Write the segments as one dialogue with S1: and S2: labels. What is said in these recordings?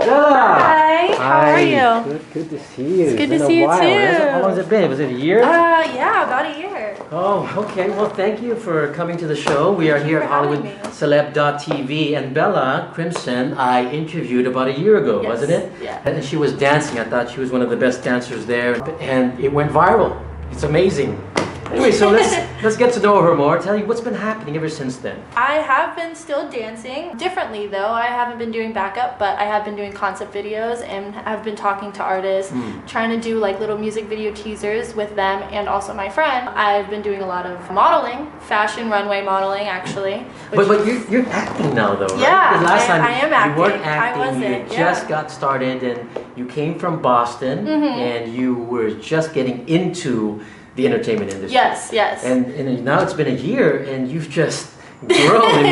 S1: Bella!
S2: Hi, how are you?
S1: Good to see you.
S2: It's good
S1: It's
S2: to
S1: been
S2: see
S1: a
S2: you
S1: while.
S2: too.
S1: How long has it been? Was it a year?
S2: Yeah, about a year.
S1: Oh, okay. Well, thank you for coming to the show. We are here at hollywoodceleb.tv, and Bella Crimson I interviewed about a year ago, wasn't it?
S2: Yeah.
S1: And she was dancing. I thought she was one of the best dancers there, and it went viral. It's amazing. Anyway, so let's get to know her more. Tell you what's been happening ever since then.
S2: I have been still dancing differently though. I haven't been doing backup, but I have been doing concept videos and I've been talking to artists, trying to do like little music video teasers with them and also my friend. I've been doing a lot of modeling, fashion runway modeling actually.
S1: But you're acting now though, right?
S2: Yeah,
S1: Because last time
S2: I am acting.
S1: you weren't acting,
S2: I wasn't,
S1: you just got started and you came from Boston and you were just getting into the entertainment industry.
S2: Yes, yes.
S1: And now it's been a year and you've just grown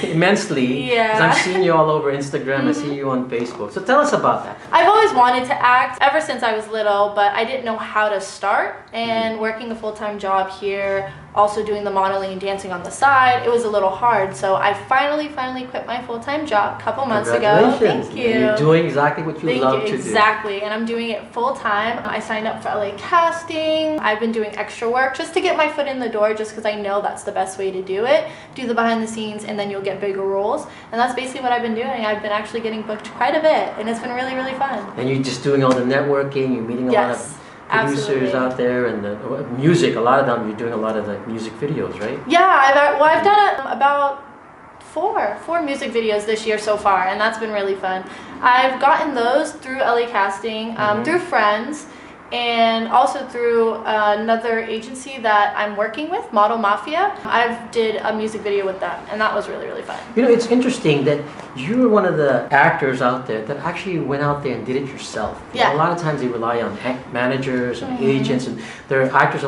S1: immensely.
S2: Yeah.
S1: 'Cause I'm seeing you all over Instagram, I see you on Facebook. So tell us about that.
S2: I've always wanted to act ever since I was little, but I didn't know how to start. And working a full-time job here, also doing the modeling and dancing on the side, it was a little hard. So I finally quit my full-time job a couple months ago. Thank you.
S1: And you're doing exactly what you love to do.
S2: Exactly, and I'm doing it full-time. I signed up for LA casting. I've been doing extra work just to get my foot in the door, just because I know that's the best way to do it. Do the behind the scenes and then you'll get bigger roles. And that's basically what I've been doing. I've been actually getting booked quite a bit and it's been really, really fun.
S1: And you're just doing all the networking, you're meeting a lot of producers out there, and the music, a lot of them, you're doing a lot of the music videos, right?
S2: Yeah, I've done about four music videos this year so far, and that's been really fun. I've gotten those through LA casting, through friends, and also through another agency that I'm working with, Model Mafia. I've did a music video with them, and that was really, really fun.
S1: You know, it's interesting that you're one of the actors out there that actually went out there and did it yourself.
S2: Yeah.
S1: A lot of times they rely on managers and agents, and there are actors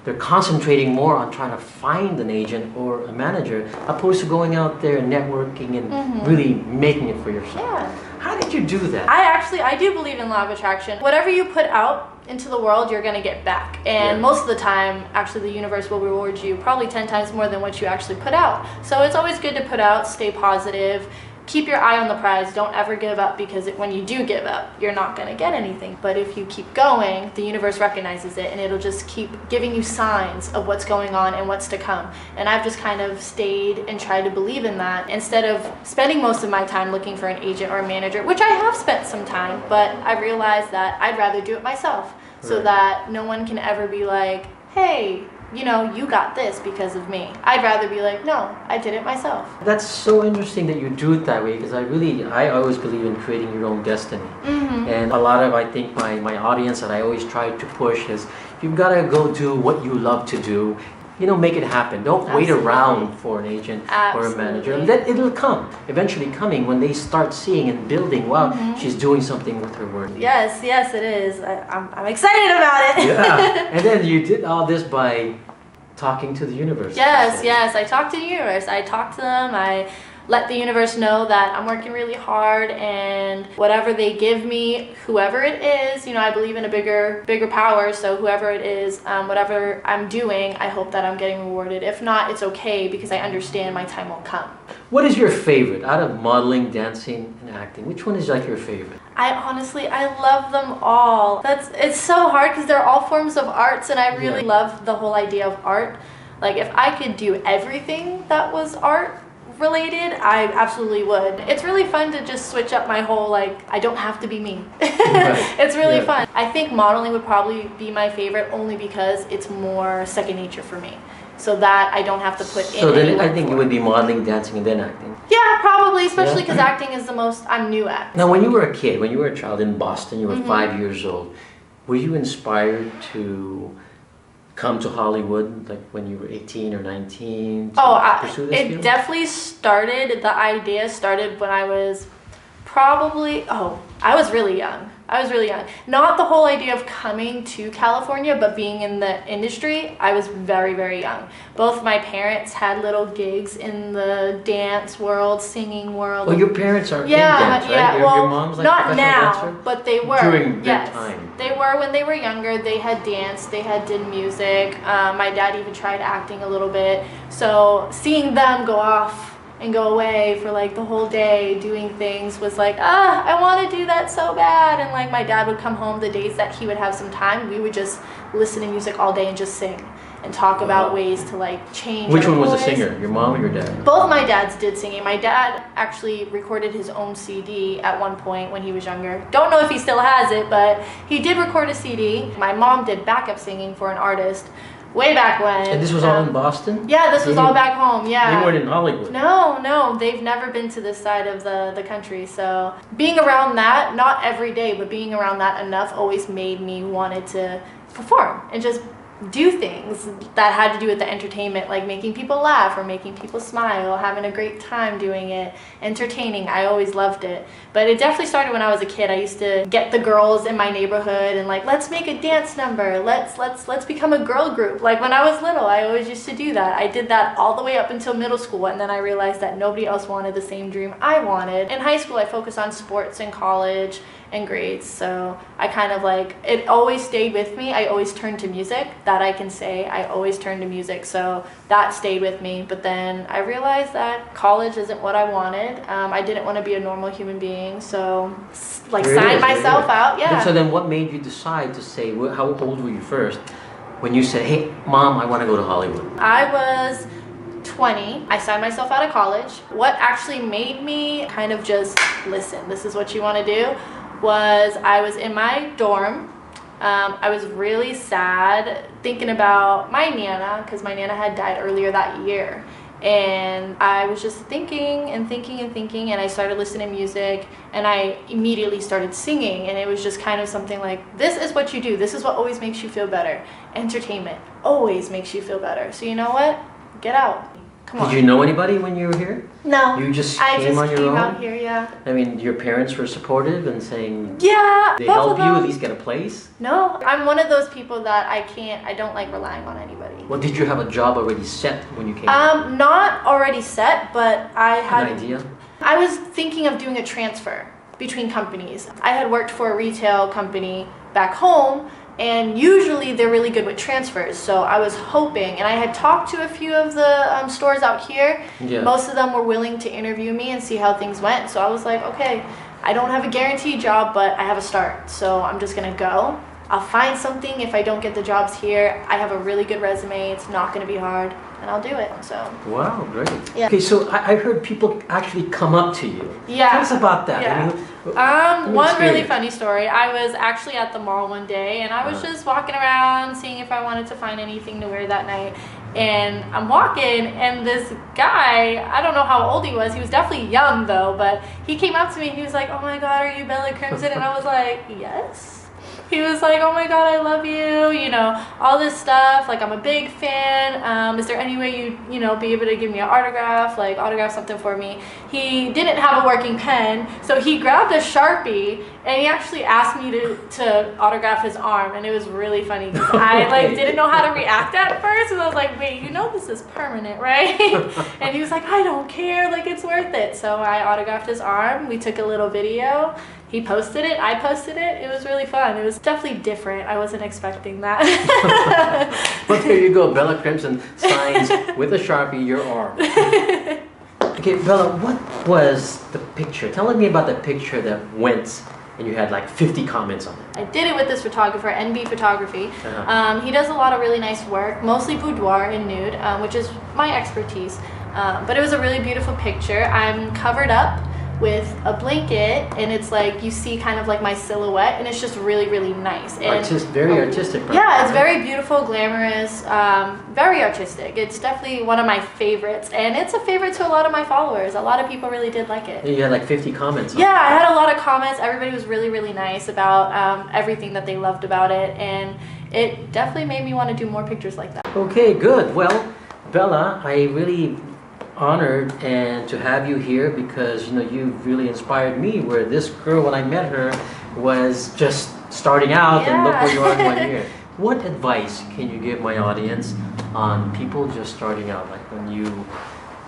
S1: they're concentrating more on trying to find an agent or a manager, opposed to going out there and networking and really making it for yourself.
S2: Yeah.
S1: How did you do that?
S2: I do believe in law of attraction. Whatever you put out into the world, you're going to get back. And most of the time, actually, the universe will reward you probably 10 times more than what you actually put out. So it's always good to put out, stay positive, keep your eye on the prize, don't ever give up, because when you do give up, you're not going to get anything. But if you keep going, the universe recognizes it and it'll just keep giving you signs of what's going on and what's to come. And I've just kind of stayed and tried to believe in that instead of spending most of my time looking for an agent or a manager, which I have spent some time, but I realized that I'd rather do it myself so that no one can ever be like, hey, you know, you got this because of me. I'd rather be like, no, I did it myself.
S1: That's so interesting that you do it that way, because I always believe in creating your own destiny. And a lot of, I think, my audience that I always try to push is, you've got to go do what you love to do. You know, make it happen. Don't wait around for an agent or a manager. It'll come. Eventually coming when they start seeing and building, wow, she's doing something with her work.
S2: Yes, it is. I'm excited about it.
S1: Yeah. And then you did all this by talking to the universe.
S2: Yes, I talk to the universe. I talk to them. I let the universe know that I'm working really hard, and whatever they give me, whoever it is, you know, I believe in a bigger power, so whoever it is, whatever I'm doing, I hope that I'm getting rewarded. If not, it's okay, because I understand my time will come.
S1: What is your favorite out of modeling, dancing, and acting? Which one is like your favorite?
S2: I love them all. It's so hard because they're all forms of arts, and I really love the whole idea of art. Like, if I could do everything that was art related, I absolutely would. It's really fun to just switch up my whole, like, I don't have to be me. It's really fun. I think modeling would probably be my favorite, only because it's more second nature for me, so that I don't have to put in.
S1: So then I think it would be modeling, dancing, and then acting.
S2: Yeah, probably, especially because acting is the most I'm new at.
S1: Now, when you were a kid, when you were a child in Boston, you were 5 years old, were you inspired to come to Hollywood, like when you were 18 or 19, to pursue this field?
S2: It definitely started, the idea started when I was probably, I was really young. Not the whole idea of coming to California, but being in the industry, I was very, very young. Both my parents had little gigs in the dance world, singing world.
S1: Well, your parents are in dance, right? Your mom's like
S2: not now,
S1: dancer?
S2: But they were.
S1: During their time.
S2: They were when they were younger. They had danced, they did music. My dad even tried acting a little bit. So seeing them go off and go away for like the whole day doing things was like, I want to do that so bad. And like my dad would come home the days that he would have some time, we would just listen to music all day and just sing and talk about ways to like change.
S1: Which one was the singer, your mom or your dad?
S2: Both my dads did singing. My dad actually recorded his own CD at one point when he was younger. Don't know if he still has it, but he did record a CD. My mom did backup singing for an artist way back when.
S1: And this was all in Boston?
S2: Yeah, this was all back home, yeah.
S1: They weren't in Hollywood?
S2: No, they've never been to this side of the country. So being around that, not every day, but being around that enough always made me wanted to perform and just do things that had to do with the entertainment, like making people laugh or making people smile, having a great time doing it, entertaining. I always loved it. But it definitely started when I was a kid. I used to get the girls in my neighborhood and like, let's make a dance number. Let's become a girl group. Like when I was little, I always used to do that. I did that all the way up until middle school, and then I realized that nobody else wanted the same dream I wanted. In high school, I focused on sports and college and grades, so I kind of like, it always stayed with me. I always turned to music. That I can say, I always turned to music, so that stayed with me. But then I realized that college isn't what I wanted. I didn't want to be a normal human being, so like signed myself out. Yeah.
S1: So then what made you decide to say, how old were you first when you said, hey mom, I want to go to Hollywood?
S2: I was 20. I signed myself out of college. What actually made me kind of just listen, this is what you want to do, was I was in my dorm. I was really sad thinking about my Nana, because my Nana had died earlier that year. And I was just thinking and thinking and thinking, and I started listening to music, and I immediately started singing, and it was just kind of something like, this is what you do. This is what always makes you feel better. Entertainment always makes you feel better. So you know what? Get out. Come on.
S1: Did you know anybody when you were here?
S2: No.
S1: You just came on your own?
S2: I just came out here, yeah.
S1: I mean, your parents were supportive and saying,
S2: yeah,
S1: they help you at least get a place?
S2: No, I'm one of those people that I don't like relying on anybody.
S1: Well, did you have a job already set when you came?
S2: Not already set, but I had
S1: an idea.
S2: I was thinking of doing a transfer between companies. I had worked for a retail company back home, and usually they're really good with transfers. So I was hoping, and I had talked to a few of the stores out here. Yeah. Most of them were willing to interview me and see how things went. So I was like, okay, I don't have a guaranteed job, but I have a start. So I'm just gonna go. I'll find something if I don't get the jobs here. I have a really good resume. It's not gonna be hard, and I'll do it. So.
S1: Wow, great.
S2: Yeah.
S1: Okay, so I heard people actually come up to you.
S2: Yeah.
S1: Tell us about that.
S2: Yeah. One really funny story. I was actually at the mall one day, and I was just walking around seeing if I wanted to find anything to wear that night. And I'm walking, and this guy, I don't know how old he was definitely young though, but he came up to me and he was like, oh my god, are you Bella Crimson? And I was like, yes. He was like, oh my god, I love you, you know, all this stuff, like I'm a big fan. Is there any way you know, be able to give me an autograph, like autograph something for me? He didn't have a working pen, so he grabbed a Sharpie and he actually asked me to autograph his arm, and it was really funny because I like didn't know how to react at first, and I was like, wait, you know this is permanent, right? And he was like, I don't care, like it's worth it. So I autographed his arm, we took a little video. He posted it, I posted it. It was really fun. It was definitely different. I wasn't expecting that.
S1: Well, there you go. Bella Crimson signs with a Sharpie your arm. Okay, Bella, what was the picture? Tell me about the picture that went and you had like 50 comments on it.
S2: I did it with this photographer, NB Photography. He does a lot of really nice work, mostly boudoir and nude, which is my expertise. But it was a really beautiful picture. I'm covered up with a blanket, and it's like you see kind of like my silhouette, and it's just really, really nice. And
S1: very artistic.
S2: Yeah, it's very beautiful, glamorous, very artistic. It's definitely one of my favorites, and it's a favorite to a lot of my followers. A lot of people really did like it.
S1: You had like 50 comments.
S2: Yeah, I had a lot of comments. Everybody was really, really nice about everything that they loved about it, and it definitely made me want to do more pictures like that.
S1: Okay, good. Well, Bella, I really honored and to have you here because you know you've really inspired me, where this girl when I met her was just starting out. And look where you are in 1 year. What advice can you give my audience on people just starting out, like when you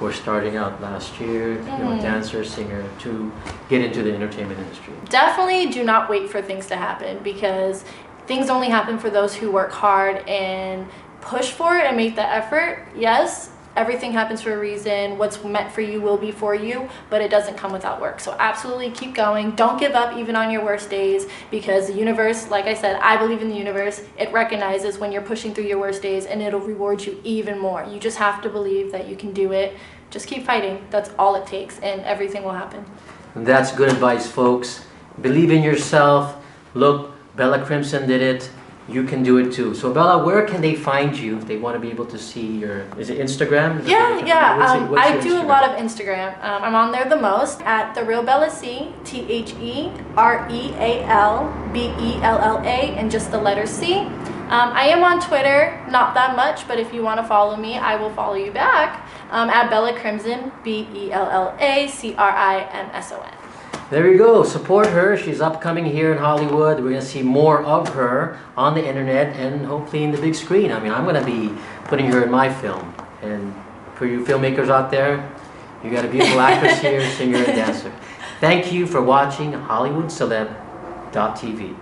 S1: were starting out last year, you know, dancer, singer, to get into the entertainment industry?
S2: Definitely do not wait for things to happen, because things only happen for those who work hard and push for it and make the effort. Yes, everything happens for a reason. What's meant for you will be for you, but it doesn't come without work. So absolutely keep going. Don't give up even on your worst days, because the universe, like I said, I believe in the universe. It recognizes when you're pushing through your worst days, and it'll reward you even more. You just have to believe that you can do it. Just keep fighting. That's all it takes, and everything will happen.
S1: And that's good advice, folks. Believe in yourself. Look, Bella Crimson did it. You can do it too. So Bella, where can they find you if they want to be able to see your, is it Instagram?
S2: Yeah.
S1: What's
S2: I
S1: your
S2: do
S1: Instagram?
S2: a lot of Instagram. I'm on there the most at The Real Bella C, TheRealBella, and just the letter C. I am on Twitter, not that much, but if you want to follow me, I will follow you back at Bella Crimson, BellaCrimson.
S1: There you go. Support her. She's upcoming here in Hollywood. We're going to see more of her on the internet and hopefully in the big screen. I mean, I'm going to be putting her in my film. And for you filmmakers out there, you got a beautiful actress here, singer and dancer. Thank you for watching hollywoodceleb.tv.